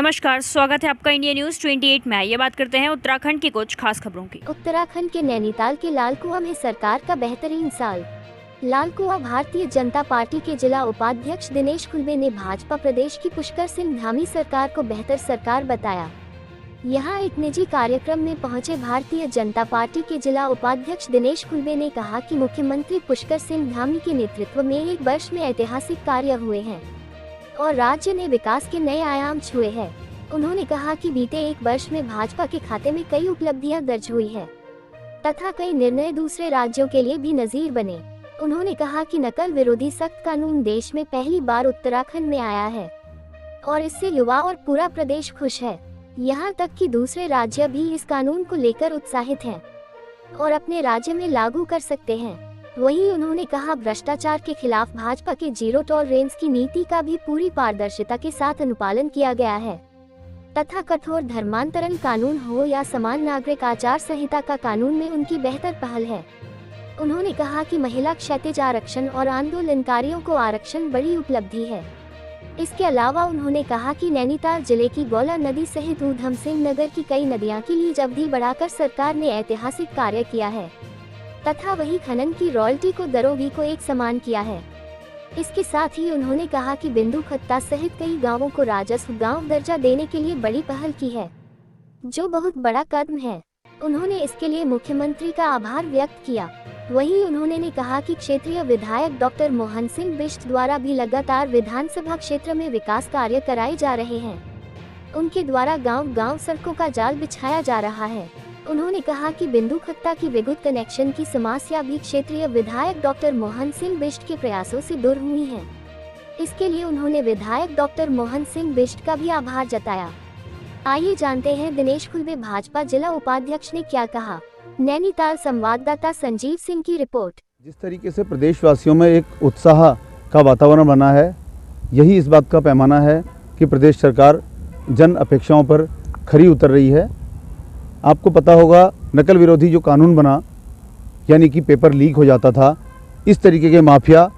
नमस्कार, स्वागत है आपका इंडिया न्यूज 28 में। ये बात करते हैं उत्तराखंड की कुछ खास खबरों की। उत्तराखंड के नैनीताल के लालकुआं में सरकार का बेहतरीन साल। लालकुआं भारतीय जनता पार्टी के जिला उपाध्यक्ष दिनेश खुल्बे ने भाजपा प्रदेश की पुष्कर सिंह धामी सरकार को बेहतर सरकार बताया। यहां एक निजी कार्यक्रम में पहुंचे भारतीय जनता पार्टी के जिला उपाध्यक्ष दिनेश खुल्बे ने कहा कि मुख्यमंत्री पुष्कर सिंह धामी के नेतृत्व में एक वर्ष में ऐतिहासिक कार्य हुए हैं और राज्य ने विकास के नए आयाम छुए हैं। उन्होंने कहा कि बीते एक वर्ष में भाजपा के खाते में कई उपलब्धियां दर्ज हुई है तथा कई निर्णय दूसरे राज्यों के लिए भी नजीर बने। उन्होंने कहा कि नकल विरोधी सख्त कानून देश में पहली बार उत्तराखंड में आया है और इससे युवा और पूरा प्रदेश खुश है। यहाँ तक कि दूसरे राज्य भी इस कानून को लेकर उत्साहित हैं और अपने राज्य में लागू कर सकते हैं। वहीं उन्होंने कहा भ्रष्टाचार के खिलाफ भाजपा के जीरो टॉलरेंस की नीति का भी पूरी पारदर्शिता के साथ अनुपालन किया गया है तथा कठोर धर्मांतरण कानून हो या समान नागरिक आचार संहिता का कानून में उनकी बेहतर पहल है। उन्होंने कहा कि महिला क्षैतिज आरक्षण और आंदोलनकारियों को आरक्षण बड़ी उपलब्धि है। इसके अलावा उन्होंने कहा कि नैनीताल जिले की गौला नदी सहित ऊधम सिंह नगर की कई नदियां की लीज अवधि बढ़ाकर सरकार ने ऐतिहासिक कार्य किया है तथा वही खनन की रॉयल्टी को दरों भी को एक समान किया है। इसके साथ ही उन्होंने कहा कि बिंदु खत्ता सहित कई गांवों को राजस्व गांव दर्जा देने के लिए बड़ी पहल की है, जो बहुत बड़ा कदम है। उन्होंने इसके लिए मुख्यमंत्री का आभार व्यक्त किया। वहीं उन्होंने कहा कि क्षेत्रीय विधायक डॉक्टर मोहन सिंह बिष्ट द्वारा भी लगातार विधानसभा क्षेत्र में विकास कार्य कराए जा रहे हैं। उनके द्वारा गांव-गांव सड़कों का जाल बिछाया जा रहा है। उन्होंने कहा कि बिंदु खत्ता की विद्युत कनेक्शन की समस्या भी क्षेत्रीय विधायक डॉक्टर मोहन सिंह बिष्ट के प्रयासों से दूर हुई है। इसके लिए उन्होंने विधायक डॉक्टर मोहन सिंह बिष्ट का भी आभार जताया। आइए जानते हैं दिनेश खुल्बे भाजपा जिला उपाध्यक्ष ने क्या कहा। नैनीताल संवाददाता संजीव सिंह की रिपोर्ट। जिस तरीके से प्रदेशवासियों में एक उत्साह का वातावरण बना है, यही इस बात का पैमाना है कि प्रदेश सरकार जन अपेक्षाओं पर खरी उतर रही है। आपको पता होगा नकल विरोधी जो कानून बना, यानी कि पेपर लीक हो जाता था, इस तरीके के माफिया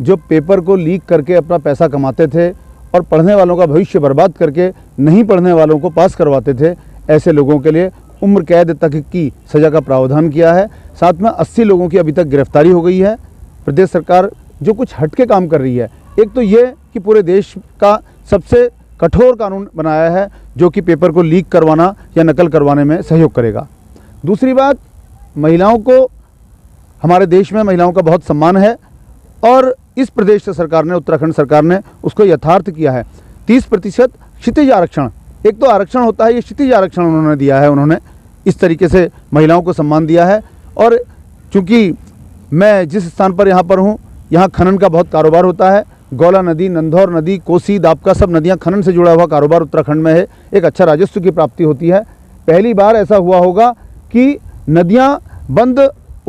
जो पेपर को लीक करके अपना पैसा कमाते थे और पढ़ने वालों का भविष्य बर्बाद करके नहीं पढ़ने वालों को पास करवाते थे, ऐसे लोगों के लिए उम्र कैद तक की सज़ा का प्रावधान किया है। साथ में 80 लोगों की अभी तक गिरफ्तारी हो गई है। प्रदेश सरकार जो कुछ हटके काम कर रही है, एक तो ये कि पूरे देश का सबसे कठोर कानून बनाया है जो कि पेपर को लीक करवाना या नकल करवाने में सहयोग करेगा। दूसरी बात, महिलाओं को, हमारे देश में महिलाओं का बहुत सम्मान है और इस प्रदेश सरकार ने, उत्तराखंड सरकार ने उसको यथार्थ किया है। 30% क्षितिज आरक्षण, एक तो आरक्षण होता है, ये क्षितिज आरक्षण उन्होंने दिया है। उन्होंने इस तरीके से महिलाओं को सम्मान दिया है। और चूँकि मैं जिस स्थान पर यहाँ पर हूँ, यहाँ खनन का बहुत कारोबार होता है। गौला नदी, नंधौर नदी, कोसी, दापका, सब नदियाँ खनन से जुड़ा हुआ कारोबार उत्तराखंड में है। एक अच्छा राजस्व की प्राप्ति होती है। पहली बार ऐसा हुआ होगा कि नदियाँ बंद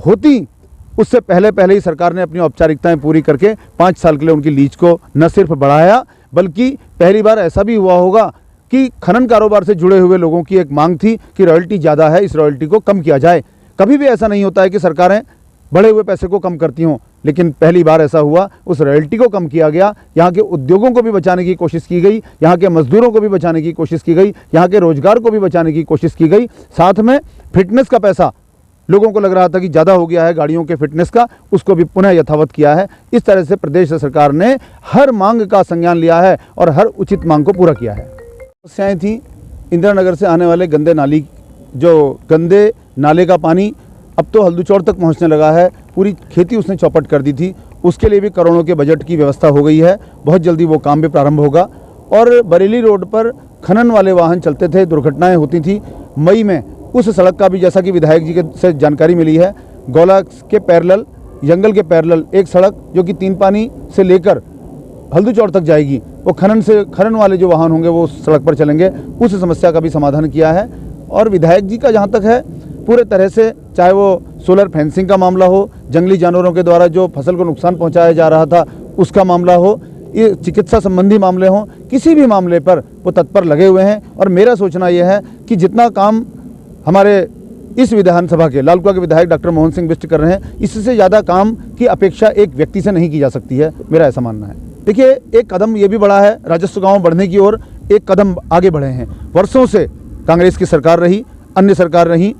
होती उससे पहले ही सरकार ने अपनी औपचारिकताएं पूरी करके 5 साल के लिए उनकी लीज को न सिर्फ बढ़ाया, बल्कि पहली बार ऐसा भी हुआ होगा कि खनन कारोबार से जुड़े हुए लोगों की एक मांग थी कि रॉयल्टी ज़्यादा है, इस रॉयल्टी को कम किया जाए। कभी भी ऐसा नहीं होता है कि सरकारें बढ़े हुए पैसे को कम करती हों, लेकिन पहली बार ऐसा हुआ, उस रॉयल्टी को कम किया गया। यहाँ के उद्योगों को भी बचाने की कोशिश की गई, यहाँ के मजदूरों को भी बचाने की कोशिश की गई, यहाँ के रोजगार को भी बचाने की कोशिश की गई। साथ में फिटनेस का पैसा, लोगों को लग रहा था कि ज़्यादा हो गया है गाड़ियों के फिटनेस का, उसको भी पुनः यथावत किया है। इस तरह से प्रदेश सरकार ने हर मांग का संज्ञान लिया है और हर उचित मांग को पूरा किया है। समस्याएँ थी इंदिरा नगर से आने वाले गंदे नाले का पानी अब तो हल्दूचौड़ तक पहुंचने लगा है। पूरी खेती उसने चौपट कर दी थी। उसके लिए भी करोड़ों के बजट की व्यवस्था हो गई है। बहुत जल्दी वो काम भी प्रारंभ होगा। और बरेली रोड पर खनन वाले वाहन चलते थे, दुर्घटनाएं होती थी। मई में उस सड़क का भी, जैसा कि विधायक जी से जानकारी मिली है, गौला के पैरेलल, जंगल के पैरेलल एक सड़क जो कि 3 पानी से लेकर हल्दूचौड़ तक जाएगी, वो खनन वाले जो वाहन होंगे वो उस सड़क पर चलेंगे। उस समस्या का भी समाधान किया है। और विधायक जी का जहाँ तक है, पूरे तरह से, चाहे वो सोलर फेंसिंग का मामला हो, जंगली जानवरों के द्वारा जो फसल को नुकसान पहुंचाया जा रहा था उसका मामला हो, ये चिकित्सा संबंधी मामले हों, किसी भी मामले पर वो तत्पर लगे हुए हैं। और मेरा सोचना यह है कि जितना काम हमारे इस विधानसभा के लालकुआं के विधायक डॉक्टर मोहन सिंह बिष्ट कर रहे हैं, इससे ज़्यादा काम की अपेक्षा एक व्यक्ति से नहीं की जा सकती है, मेरा ऐसा मानना है। देखिए, एक कदम ये भी बढ़ा है राजस्व गांव बढ़ने की ओर। एक कदम आगे बढ़े हैं। वर्षों से कांग्रेस की सरकार रही, अन्य सरकार रही,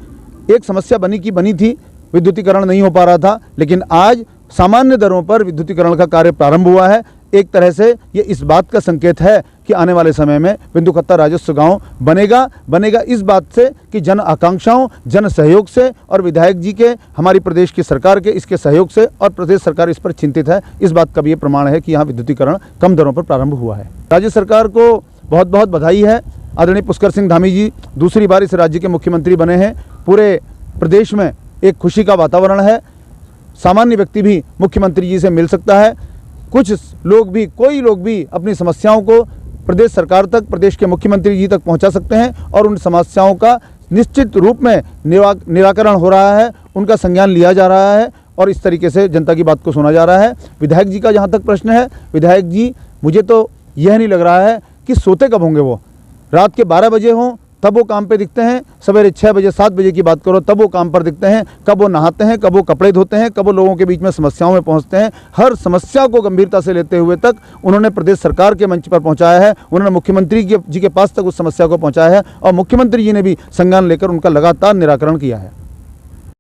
एक समस्या बनी थी, विद्युतीकरण नहीं हो पा रहा था, लेकिन आज सामान्य दरों पर विद्युतीकरण का कार्य प्रारंभ हुआ है। एक तरह से ये इस बात का संकेत है कि आने वाले समय में बिंदुखत्ता राजस्व गांव बनेगा इस बात से कि जन आकांक्षाओं, जन सहयोग से और विधायक जी के, हमारी प्रदेश की सरकार के इसके सहयोग से, और प्रदेश सरकार इस पर चिंतित है। इस बात का भी ये प्रमाण है कि यहाँ विद्युतीकरण कम दरों पर प्रारंभ हुआ है। राज्य सरकार को बहुत बहुत बधाई है। आदरणीय पुष्कर सिंह धामी जी दूसरी बार इस राज्य के मुख्यमंत्री बने हैं। पूरे प्रदेश में एक खुशी का वातावरण है। सामान्य व्यक्ति भी मुख्यमंत्री जी से मिल सकता है। कुछ लोग भी, कोई लोग भी अपनी समस्याओं को प्रदेश सरकार तक, प्रदेश के मुख्यमंत्री जी तक पहुंचा सकते हैं और उन समस्याओं का निश्चित रूप में निराकरण हो रहा है, उनका संज्ञान लिया जा रहा है और इस तरीके से जनता की बात को सुना जा रहा है। विधायक जी का जहां तक प्रश्न है, विधायक जी, मुझे तो यह नहीं लग रहा है कि सोते कब होंगे। वो रात के 12 बजे हों तब वो काम पे दिखते हैं, सवेरे 6 बजे 7 बजे की बात करो तब वो काम पर दिखते हैं, कब वो नहाते हैं, कब वो कपड़े धोते हैं, कब वो लोगों के बीच में समस्याओं में पहुंचते हैं। हर समस्या को गंभीरता से लेते हुए तक उन्होंने प्रदेश सरकार के मंच पर पहुंचाया है, उन्होंने मुख्यमंत्री जी के पास तक उस समस्या को पहुंचाया है और मुख्यमंत्री जी ने भी संज्ञान लेकर उनका लगातार निराकरण किया है।